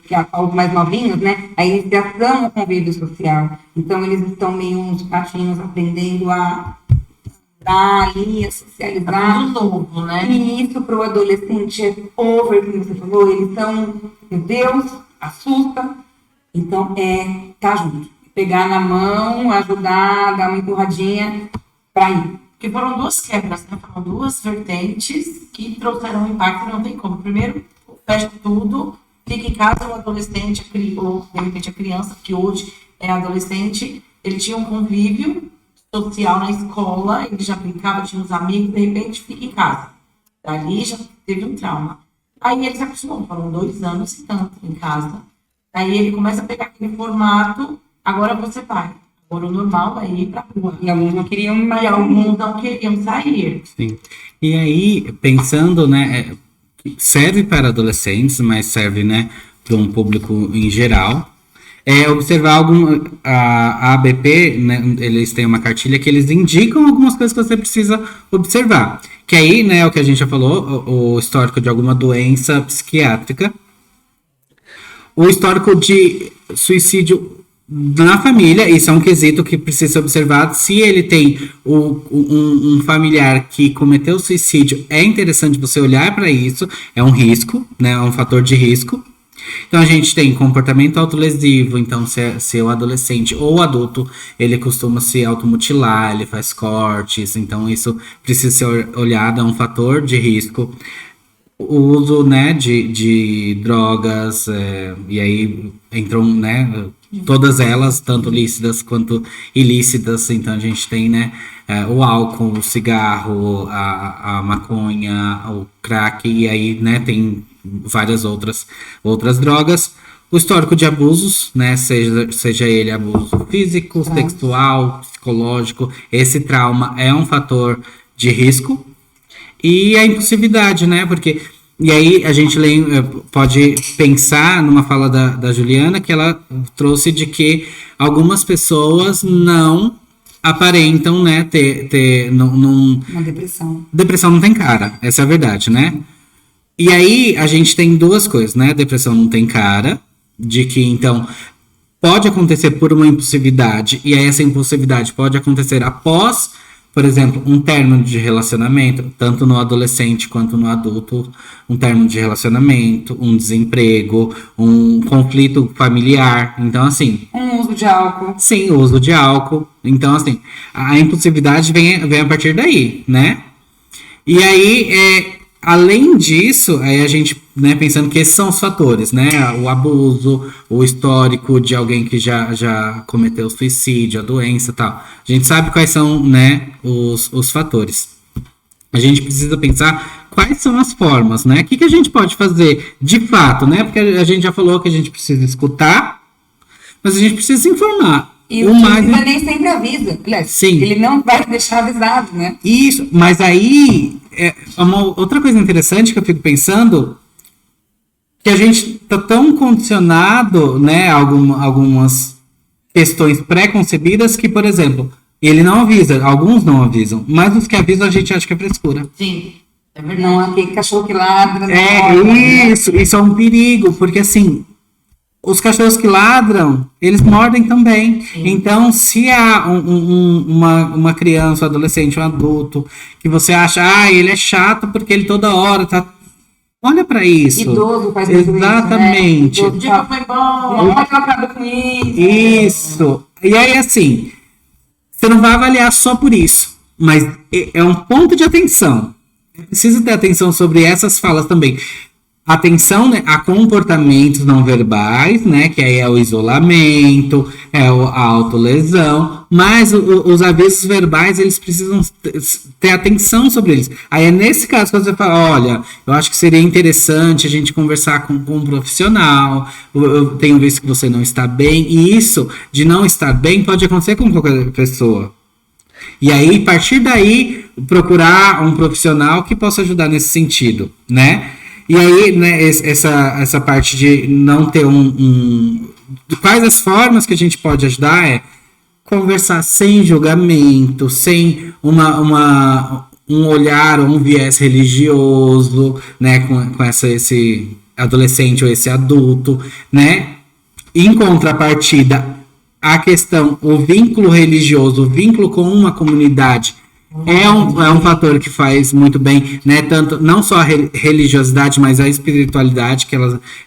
que é os mais novinhos, né? A iniciação ao convívio social. Então, eles estão meio uns patinhos aprendendo a andar ali, a socializar. Tudo novo, né? E isso para o adolescente é over, como você falou. Eles são, meu Deus, assusta. Então, tá junto. Pegar na mão, ajudar, dar uma empurradinha para ir. Porque foram 2 quebras, né? Foram 2 vertentes que trouxeram um impacto, não tem como. Primeiro, fecha tudo, fica em casa, o adolescente, ou de repente a criança, que hoje é adolescente, ele tinha um convívio social na escola, ele já brincava, tinha uns amigos, de repente fica em casa. Dali já teve um trauma. Aí ele se acostumou, foram 2 anos e tanto em casa. Aí ele começa a pegar aquele formato, agora você vai. Agora o normal é ir para a rua. E alguns não queriam mais. E alguns não queriam sair. Sim. E aí, pensando, né, serve para adolescentes, mas serve, né, para um público em geral. Observar a ABP, né, eles têm uma cartilha que eles indicam algumas coisas que você precisa observar. Que aí, né, o que a gente já falou, o histórico de alguma doença psiquiátrica, o histórico de suicídio na família, isso é um quesito que precisa ser observado. Se ele tem um familiar que cometeu suicídio, é interessante você olhar para isso, é um risco, né, é um fator de risco. Então a gente tem comportamento autolesivo, então se o adolescente ou adulto, ele costuma se automutilar, ele faz cortes, então isso precisa ser olhado, é um fator de risco. O uso, né, de drogas, e aí entram, né, todas elas, tanto lícitas quanto ilícitas. Então a gente tem, né, o álcool, o cigarro, a maconha, o crack, e aí, né, tem várias outras drogas. O histórico de abusos, né, seja ele abuso físico, sexual, psicológico, esse trauma é um fator de risco. E a impulsividade, né? Porque. E aí a gente pode pensar numa fala da Juliana, que ela trouxe de que algumas pessoas não aparentam, né, ter uma depressão. Depressão não tem cara, essa é a verdade, né? E aí a gente tem 2 coisas, né? Depressão não tem cara, de que então pode acontecer por uma impulsividade, e aí essa impulsividade pode acontecer após, por exemplo, um término de relacionamento, tanto no adolescente quanto no adulto, um término de relacionamento, um desemprego, um conflito familiar. Então, assim... Um uso de álcool. Sim, o uso de álcool. Então, assim, a impulsividade vem a partir daí, né? E aí, além disso, aí a gente, né, pensando que esses são os fatores, né? O abuso, o histórico de alguém que já cometeu suicídio, a doença e tal. A gente sabe quais são, né, os fatores. A gente precisa pensar quais são as formas, né? O que a gente pode fazer de fato, né? Porque a gente já falou que a gente precisa escutar, mas a gente precisa se informar. E o precisa nem sempre avisa. Sim. Ele não vai deixar avisado, né? Isso, mas aí uma outra coisa interessante que eu fico pensando, que a gente tá tão condicionado, né, a algumas questões pré-concebidas que, por exemplo, ele não avisa, alguns não avisam, mas os que avisam a gente acha que é frescura. Sim, é verdade. Não, aquele cachorro que ladra. Isso é um perigo, porque assim, os cachorros que ladram, eles mordem também. Sim. Então, se há uma criança, um adolescente, um adulto, que você acha, ele é chato porque ele toda hora tá... Olha pra isso. Idoso faz exatamente. Isso, né? Idoso foi bom, não acaba com isso. Isso. E aí, assim, você não vai avaliar só por isso, mas é um ponto de atenção. Precisa ter atenção sobre essas falas também. atenção, né, a comportamentos não verbais, né, que aí é o isolamento, é a autolesão, mas os avisos verbais, eles precisam ter atenção sobre eles. Aí é nesse caso que você fala, olha, eu acho que seria interessante a gente conversar com um profissional, eu tenho visto que você não está bem, e isso de não estar bem pode acontecer com qualquer pessoa. E aí, a partir daí, procurar um profissional que possa ajudar nesse sentido, né? E aí, né, essa parte de não ter quais as formas que a gente pode ajudar é conversar sem julgamento, sem um olhar ou um viés religioso, né, com esse adolescente ou esse adulto, né? Em contrapartida, a questão, o vínculo religioso, o vínculo com uma comunidade é um fator que faz muito bem, né? Tanto, não só a religiosidade, mas a espiritualidade, que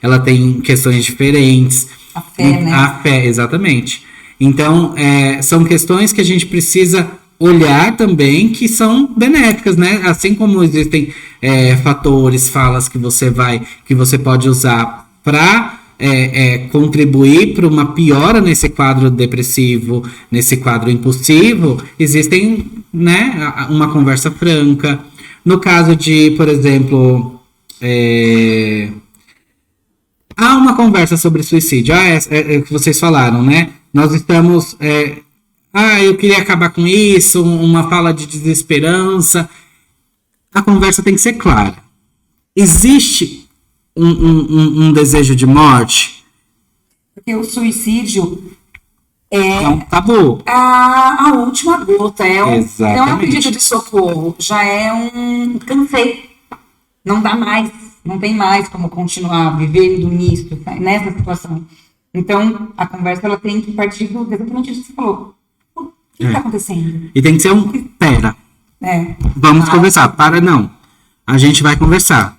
ela tem questões diferentes. A fé, né? A fé, exatamente. Então, são questões que a gente precisa olhar também, que são benéficas, né? Assim como existem fatores, falas que você pode usar para contribuir para uma piora nesse quadro depressivo, nesse quadro impulsivo, existem, né, uma conversa franca. No caso de, por exemplo, há uma conversa sobre suicídio, que vocês falaram, né? Nós estamos, eu queria acabar com isso, uma fala de desesperança. A conversa tem que ser clara. Existe um desejo de morte? Porque o suicídio é um tabu. A última gota, não é um pedido de socorro, já é cansei. Não dá mais, não tem mais como continuar vivendo nisso, nessa situação. Então, a conversa ela tem que partir exatamente disso que você falou. O que está acontecendo? E tem que ser pera. Vamos conversar. Não. A gente vai conversar.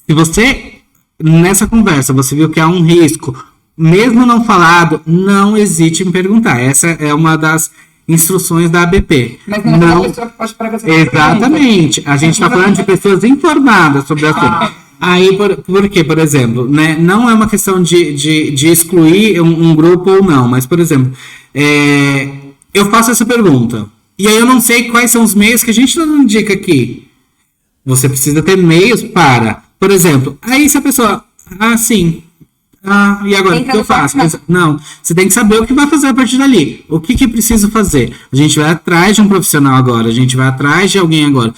Se você, nessa conversa, você viu que há um risco, mesmo não falado, não hesite em perguntar. Essa é uma das instruções da ABP. Mas não é uma pessoa que pode parar você. Exatamente. A gente está falando de pessoas informadas sobre o assunto. Aí, por quê, por exemplo, né? Não é uma questão de excluir um grupo ou não, mas, por exemplo, eu faço essa pergunta, e aí eu não sei quais são os meios que a gente não indica aqui. Você precisa ter meios para, por exemplo, aí se a pessoa, sim, e agora, o que eu faço? Não, você tem que saber o que vai fazer a partir dali. O que precisa fazer? A gente vai atrás de um profissional agora, a gente vai atrás de alguém agora.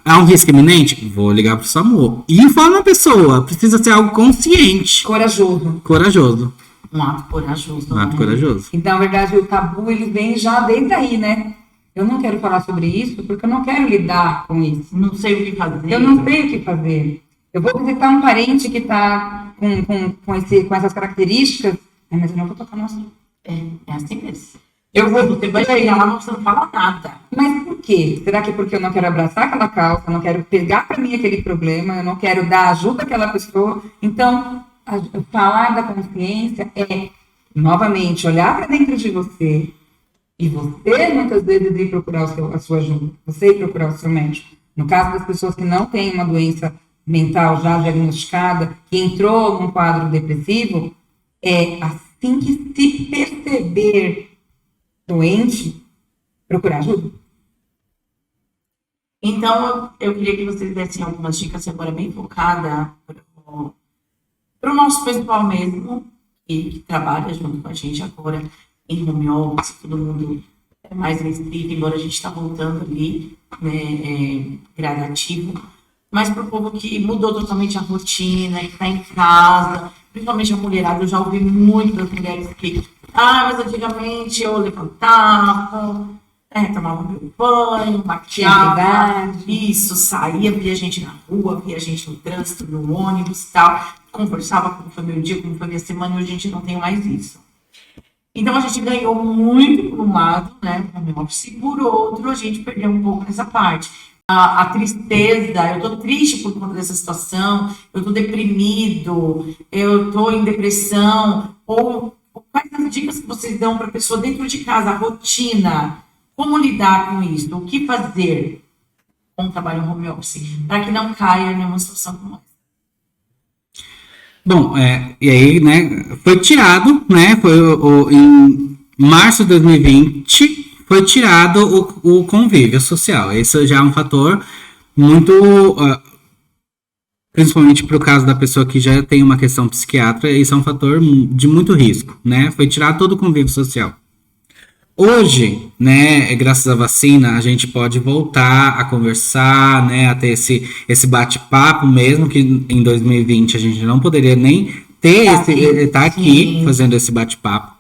Há um risco iminente? Vou ligar pro SAMU. E informa a pessoa. Precisa ser algo consciente. Corajoso. Um ato corajoso. Corajoso. Então, na verdade, o tabu, ele vem já desde aí, né? Eu não quero falar sobre isso porque eu não quero lidar com isso. Não sei o que fazer. Eu não sei o que fazer. Eu vou visitar um parente que está com essas características, mas eu não vou tocar no assunto. É assim mesmo. Você vai chegar lá, você não fala nada. Mas por quê? Será que é porque eu não quero abraçar aquela causa, eu não quero pegar para mim aquele problema, eu não quero dar ajuda àquela pessoa? Então, falar da consciência é, novamente, olhar para dentro de você e você, muitas vezes, ir procurar a sua ajuda, você ir procurar o seu médico. No caso das pessoas que não têm uma doença mental já diagnosticada, que entrou num quadro depressivo, assim que se perceber doente, procurar ajuda. Então, eu queria que vocês dessem algumas dicas agora bem focadas para o nosso pessoal mesmo, que trabalha junto com a gente agora em home office, todo mundo é mais restrito, embora a gente está voltando ali, né, gradativo, mas para o povo que mudou totalmente a rotina, que está em casa, principalmente a mulherada, eu já ouvi muito das mulheres que mas antigamente eu levantava, tomava meu banho, maquiava, isso, saía, via gente na rua, via gente no trânsito, no ônibus e tal, conversava como foi meu dia, como foi minha semana, e hoje a gente não tem mais isso. Então a gente ganhou muito por um lado, né, home office, e por outro a gente perdeu um pouco nessa parte. A tristeza, eu tô triste por conta dessa situação, eu tô deprimido, eu tô em depressão, ou quais as dicas que vocês dão para a pessoa dentro de casa, a rotina, como lidar com isso, o que fazer com o trabalho home office, para que não caia em uma situação como essa? Bom, e aí, né, foi tirado, né, em março de 2020, foi tirado o convívio social. Esse já é um fator muito, principalmente para o caso da pessoa que já tem uma questão psiquiátrica, isso é um fator de muito risco, né, foi tirado todo o convívio social. Hoje, né, graças à vacina, a gente pode voltar a conversar, né, a ter esse bate-papo, mesmo que em 2020 a gente não poderia nem ter tá aqui fazendo esse bate-papo.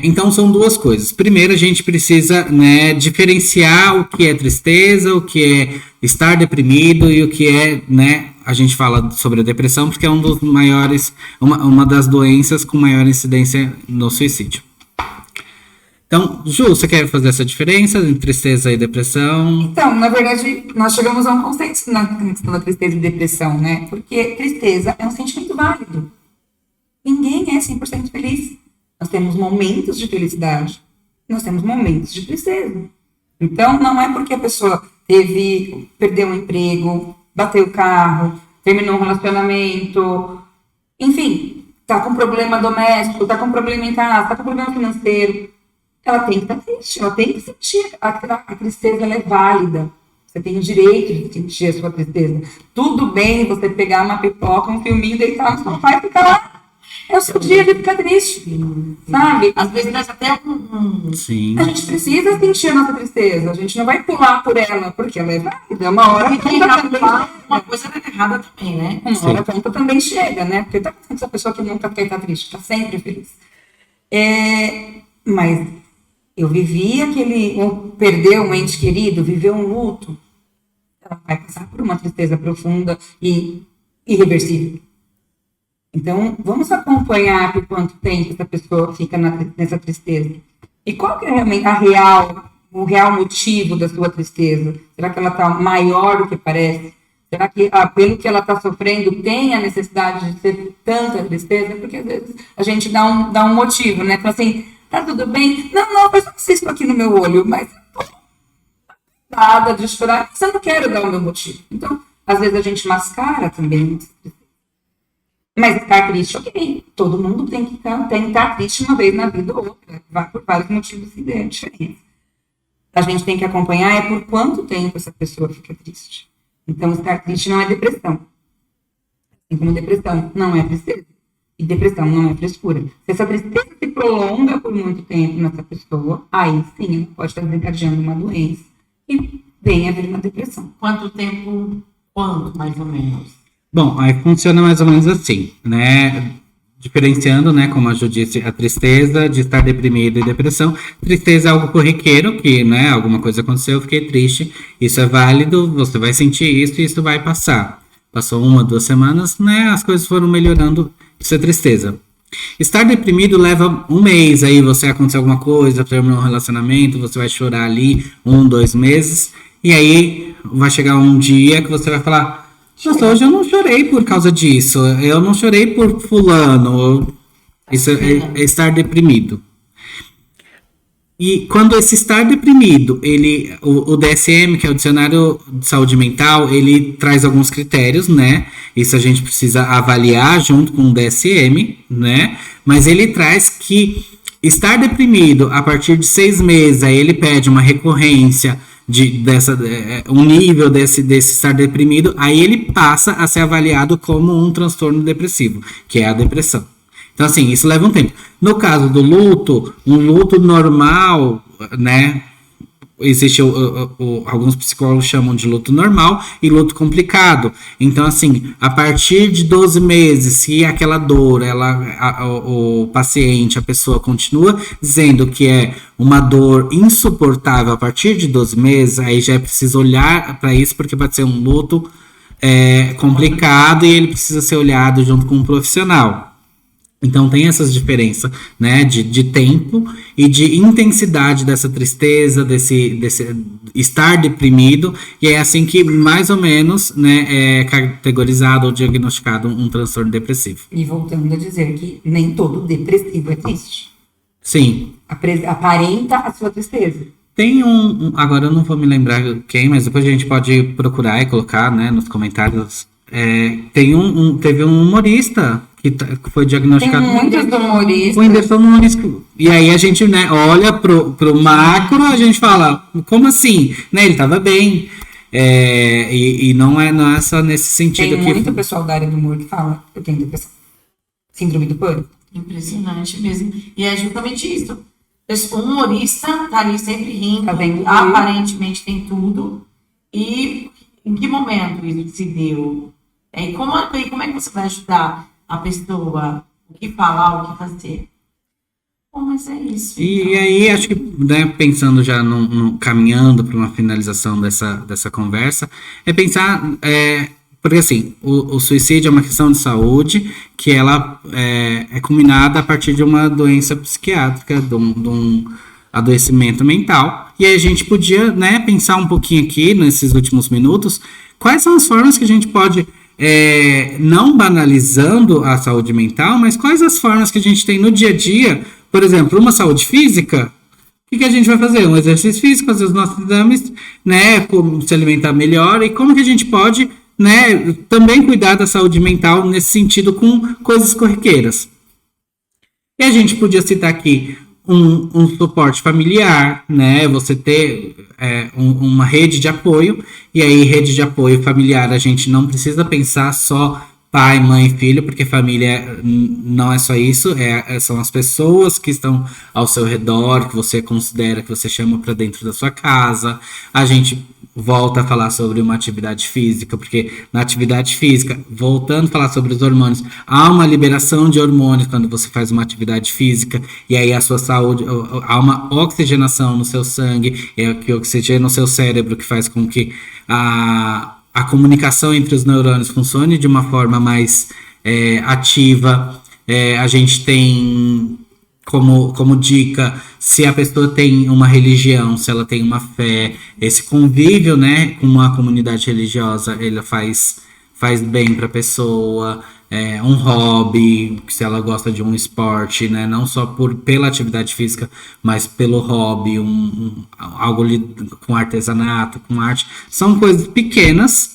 Então são duas coisas. Primeiro, a gente precisa, né, diferenciar o que é tristeza, o que é estar deprimido e o que é, né, a gente fala sobre a depressão porque é um dos maiores, uma das doenças com maior incidência no suicídio. Então, Ju, você quer fazer essa diferença entre tristeza e depressão? Então, na verdade, nós chegamos a um consenso na questão da tristeza e depressão, né? Porque tristeza é um sentimento válido. Ninguém é 100% feliz. Nós temos momentos de felicidade, nós temos momentos de tristeza. Então, não é porque a pessoa perdeu um emprego, bateu o carro, terminou um relacionamento, enfim, tá com problema doméstico, tá com problema em casa, tá com problema financeiro. Ela tem que estar triste, ela tem que sentir. A tristeza, ela é válida. Você tem o direito de sentir a sua tristeza. Tudo bem você pegar uma pipoca, um filminho, deitar no sofá e ficar lá. É o seu dia de ficar triste, sabe? Às vezes nós até Sim. A gente precisa sentir a nossa tristeza. A gente não vai pular por ela, porque ela é válida. Uma hora uma coisa errada também, né? Uma hora a conta também chega, né? Porque tá com essa pessoa que nunca quer estar triste, tá sempre feliz. Mas eu vivi perder um ente querido, viver um luto, ela vai passar por uma tristeza profunda e irreversível. Então, vamos acompanhar por quanto tempo essa pessoa fica nessa tristeza. E qual que é realmente o real motivo da sua tristeza? Será que ela está maior do que parece? Será que, pelo que ela está sofrendo, tem a necessidade de ter tanta tristeza? Porque, às vezes, a gente dá um motivo, né? Fala assim, tá tudo bem? Não, eu só cisto aqui no meu olho, mas nada de chorar, porque eu não quero dar o meu motivo. Então, às vezes, a gente mascara também. Mas ficar triste, ok. Todo mundo tem que estar triste uma vez na vida ou outra. Vai por vários motivos diferentes. A gente tem que acompanhar por quanto tempo essa pessoa fica triste. Então, estar triste não é depressão. Assim como depressão não é tristeza. E depressão não é frescura. Se essa tristeza se prolonga por muito tempo nessa pessoa, aí sim, ela pode estar desencadeando uma doença e venha a vir uma depressão. Quanto tempo? Quanto, mais ou menos? Bom, aí funciona mais ou menos assim, né? Diferenciando, né, como a Ju disse, a tristeza de estar deprimido e depressão. Tristeza é algo corriqueiro, que, né, alguma coisa aconteceu, eu fiquei triste. Isso é válido, você vai sentir isso e isso vai passar. Passou 1 ou 2 semanas, né, as coisas foram melhorando, isso é tristeza. Estar deprimido leva 1 mês, aí você aconteceu alguma coisa, terminou um relacionamento, você vai chorar ali 1, 2 meses, e aí vai chegar um dia que você vai falar... Nossa, hoje eu não chorei por causa disso. Eu não chorei por fulano. Isso é estar deprimido. E quando esse estar deprimido, o DSM, que é o Dicionário de Saúde Mental, ele traz alguns critérios, né? Isso a gente precisa avaliar junto com o DSM, né? Mas ele traz que estar deprimido a partir de 6 meses, aí ele pede uma recorrência um nível desse estar deprimido, aí ele passa a ser avaliado como um transtorno depressivo, que é a depressão. Então, assim, isso leva um tempo. No caso do luto, um luto normal, né? Existe alguns psicólogos chamam de luto normal e luto complicado. Então, assim, a partir de 12 meses, se aquela dor, o paciente, a pessoa continua dizendo que é uma dor insuportável a partir de 12 meses, aí já é preciso olhar para isso, porque pode ser um luto complicado e ele precisa ser olhado junto com um profissional. Então tem essas diferenças, né, de tempo e de intensidade dessa tristeza, desse estar deprimido, e é assim que mais ou menos, né, é categorizado ou diagnosticado um transtorno depressivo. E voltando a dizer que nem todo depressivo é triste. Sim. Aparenta a sua tristeza. Tem agora eu não vou me lembrar quem, mas depois a gente pode procurar e colocar, né, nos comentários teve um humorista que foi diagnosticado. Tem muitos humoristas. O Whindersson Nunes. E aí a gente, né, olha pro macro, a gente fala, como assim? Né, ele tava bem. E não é só nesse sentido. Tem muito pessoal da área do humor que fala, eu tenho depressão. Síndrome do pânico. Impressionante mesmo. E é justamente isso. O humorista tá ali sempre rindo, Fazendo aparentemente tem tudo. E em que momento isso se deu? E como é que você vai ajudar a pessoa? O que falar, o que fazer? Bom, mas é isso. E aí, acho que, né, pensando já caminhando para uma finalização dessa conversa, é pensar, porque assim, o suicídio é uma questão de saúde que ela é culminada a partir de uma doença psiquiátrica, de um adoecimento mental. E aí a gente podia, né, pensar um pouquinho aqui, nesses últimos minutos, quais são as formas que a gente pode, não banalizando a saúde mental, mas quais as formas que a gente tem no dia a dia, por exemplo, uma saúde física, o que a gente vai fazer? Um exercício físico, fazer os nossos exames, né, como se alimentar melhor, e como que a gente pode, né, também cuidar da saúde mental nesse sentido com coisas corriqueiras. E a gente podia citar aqui um suporte familiar, né? Você ter uma rede de apoio, e aí rede de apoio familiar a gente não precisa pensar só pai, mãe, filho, porque família não é só isso, são as pessoas que estão ao seu redor, que você considera, que você chama para dentro da sua casa. A gente volta a falar sobre uma atividade física, porque na atividade física, voltando a falar sobre os hormônios, há uma liberação de hormônios quando você faz uma atividade física, e aí a sua saúde, há uma oxigenação no seu sangue, que oxigena o seu cérebro, que faz com que a comunicação entre os neurônios funcione de uma forma mais ativa. A gente tem como dica, se a pessoa tem uma religião, se ela tem uma fé, esse convívio, né, com uma comunidade religiosa, ele faz bem para a pessoa. Um hobby, se ela gosta de um esporte, né, não só pela atividade física, mas pelo hobby, algo com artesanato, com arte, são coisas pequenas,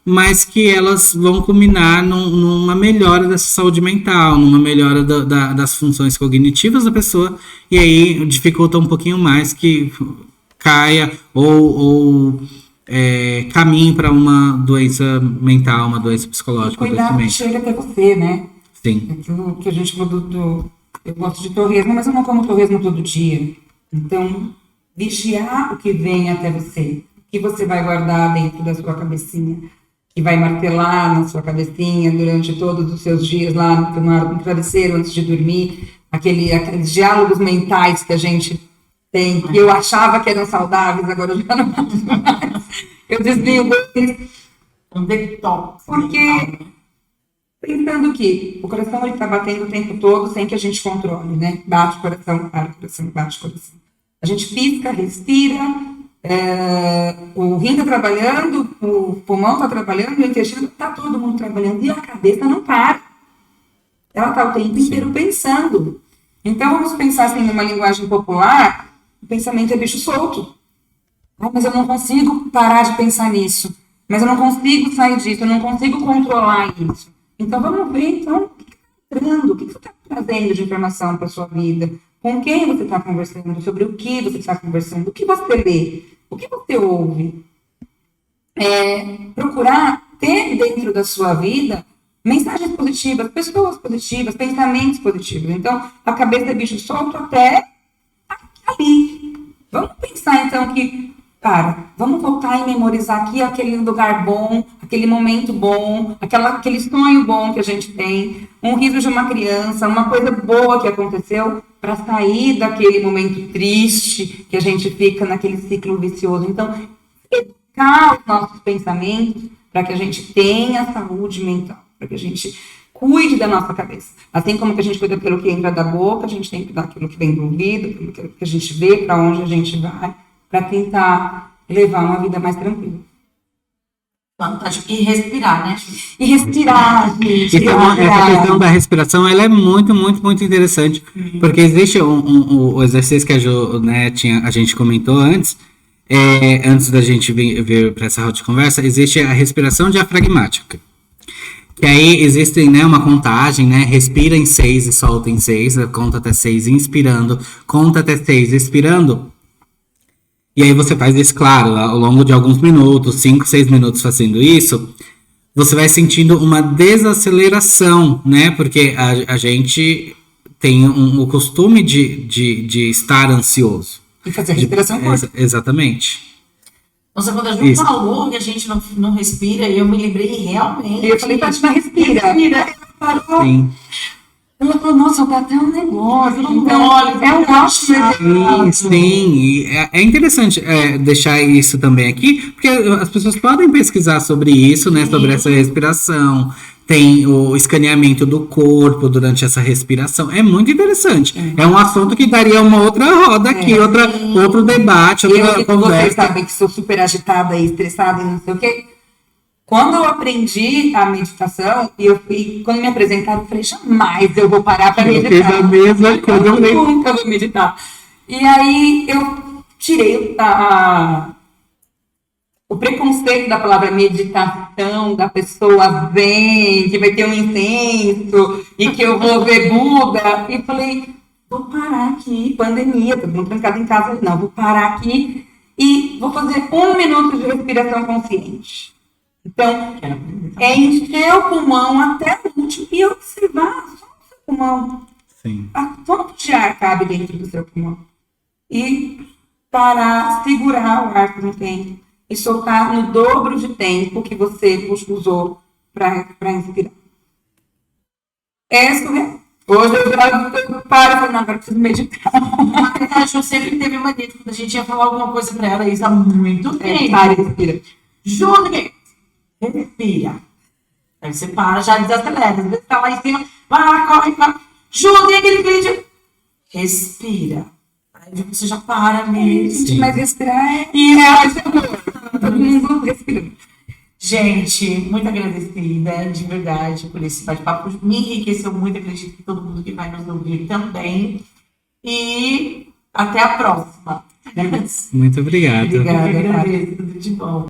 mas que elas vão culminar numa melhora dessa saúde mental, numa melhora das funções cognitivas da pessoa, e aí dificulta um pouquinho mais que caia ou caminho para uma doença mental, uma doença psicológica. Cuidado que chega até você, né? Sim. Aquilo que a gente falou eu gosto de torresmo, mas eu não como torresmo todo dia. Então, vigiar o que vem até você. O que você vai guardar dentro da sua cabecinha. Que vai martelar na sua cabecinha durante todos os seus dias lá no travesseiro antes de dormir. Aqueles diálogos mentais que a gente tem, que eu achava que eram saudáveis, agora eu já não acho mais. Eu desvio um detox. Porque pensando que o coração está batendo o tempo todo sem que a gente controle, né? Bate o coração, para o coração, bate o coração. A gente pisca, respira, o rim está trabalhando, o pulmão está trabalhando, o intestino está todo mundo trabalhando e a cabeça não para. Ela está o tempo inteiro pensando. Então vamos pensar assim numa linguagem popular, o pensamento é bicho solto. Mas eu não consigo parar de pensar nisso. Mas eu não consigo sair disso, eu não consigo controlar isso. Então vamos ver, o que está entrando, o que você está trazendo de informação para a sua vida, com quem você está conversando, sobre o que você está conversando, o que você lê, o que você ouve. Procurar ter dentro da sua vida mensagens positivas, pessoas positivas, pensamentos positivos. Então, a cabeça é bicho solto até ali. Vamos pensar então que vamos voltar e memorizar aqui aquele lugar bom, aquele momento bom, aquele sonho bom que a gente tem, um riso de uma criança, uma coisa boa que aconteceu, para sair daquele momento triste que a gente fica naquele ciclo vicioso. Então, educar os nossos pensamentos para que a gente tenha saúde mental, para que a gente cuide da nossa cabeça. Assim como que a gente cuida pelo que entra da boca, a gente tem que cuidar daquilo que vem do ouvido, pelo que a gente vê, para onde a gente vai, para tentar levar uma vida mais tranquila. Fantástico. E respirar, né? E respirar, gente. Essa questão da respiração, ela é muito, muito, muito interessante, porque existe o exercício que a Jo, né, a gente comentou antes da gente vir para essa roda de conversa, existe a respiração diafragmática, Que aí existe, né, uma contagem, né? Respira em 6 e solta em 6. Conta até 6 inspirando. Conta até 6 expirando. E aí você faz isso, claro, ao longo de alguns minutos, 5, 6 minutos fazendo isso. Você vai sentindo uma desaceleração, né? Porque a gente tem o costume de estar ansioso. E fazer a respiração curta. Exatamente. Nossa, quando a Ju Isso. falou que a gente não respira, eu me lembrei realmente. Eu falei, Fátima, respira. Respira. Parou. Sim. Ela falou, nossa, dá até um negócio. Então, Olha, é um ótimo Sim, sim. E é interessante deixar isso também aqui, porque as pessoas podem pesquisar sobre isso, né? Sobre essa respiração. Tem o escaneamento do corpo durante essa respiração. É muito interessante. É um assunto que daria uma outra roda aqui, outro debate, outra Vocês conversa. sabem que sou super agitada e estressada e não sei o quê. Quando eu aprendi a meditação, quando me apresentaram, eu falei, jamais eu vou parar para Eu fiz meditar. a mesma coisa. Eu nunca vou meditar. E aí eu tirei o preconceito da palavra meditação, da pessoa zen, que vai ter um incenso e que eu vou ver Buda. E falei, vou parar aqui, pandemia, todo mundo trancado em casa. Não, vou parar aqui e vou fazer 1 minuto de respiração consciente. Então, é encher o pulmão até o último e observar só o seu pulmão. Sim. Quanto de ar cabe dentro do seu pulmão? E parar, segurar o ar por um tempo e soltar no dobro de tempo que você usou para inspirar. É surreal. Hoje eu já paro e falo, não, agora eu preciso meditar. A Ju sempre teve mania de quando a gente ia falar alguma coisa pra ela, isso há muito tempo. Para e respira. Ju, respira. Aí você para, já desacelera. Às vezes tá lá em cima, vai lá, corre. Ju, tem aquele vídeo. Respira. Aí você já para mesmo. Gente, mas respirar é... Todo mundo respirando. Gente, muito agradecida, de verdade, por esse bate-papo. Me enriqueceu muito, acredito que todo mundo que vai nos ouvir também. E até a próxima. Muito obrigado. Obrigada, Eu agradeço, tudo de bom.